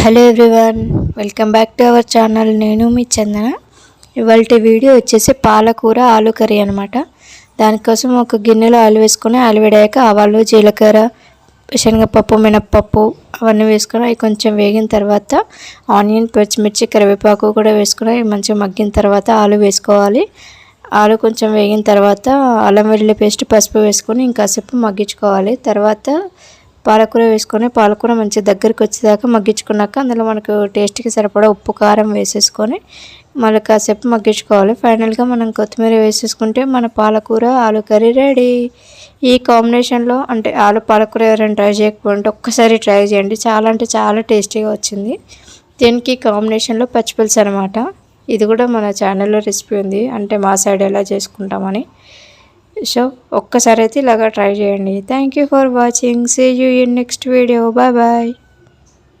Hello everyone, welcome back to our channel. నేను మీ చందన. ఇవాళ video వచ్చేసి పాలకూర ఆలు కర్రీ అనమాట. దానికోసం ఒక గిన్నెలో ఆలు వేసుకొని, ఆలు వేడాక ఆవాలు, జీలకర్ర, శనగపప్పు, మినప్పప్పు అవన్నీ వేసుకొని అవి కొంచెం వేగిన తర్వాత ఆనియన్, పచ్చిమిర్చి, కరివేపాకు కూడా వేసుకొని మంచిగా మగ్గిన తర్వాత ఆలు వేసుకోవాలి. ఆలు కొంచెం వేగిన తర్వాత అల్లం వెల్లుల్లి పేస్ట్, పసుపు వేసుకొని ఇంకాసేపు మగ్గించుకోవాలి. తర్వాత పాలకూర వేసుకొని పాలకూర మంచి దగ్గరికి వచ్చేదాకా మగ్గించుకున్నాక అందులో మనకు టేస్ట్కి సరిపడా ఉప్పు, కారం వేసేసుకొని మళ్ళీ కాసేపు మగ్గించుకోవాలి. ఫైనల్గా మనం కొత్తిమీర వేసేసుకుంటే మన పాలకూర ఆలు కర్రీ రెడీ. ఈ కాంబినేషన్లో అంటే ఆలు పాలకూర ఎవరైనా ట్రై చేయకపోతే ఒక్కసారి ట్రై చేయండి. చాలా అంటే చాలా టేస్టీగా వచ్చింది. దీనికి కాంబినేషన్లో పచ్చిపులుసు అనమాట. ఇది కూడా మన ఛానల్లో రెసిపీ ఉంది, అంటే మా సైడ్ ఎలా చేసుకుంటామని. సో ఒక్కసారి అయితే ఇలాగా ట్రై చేయండి. Thank you for watching. See you in next video. Bye bye.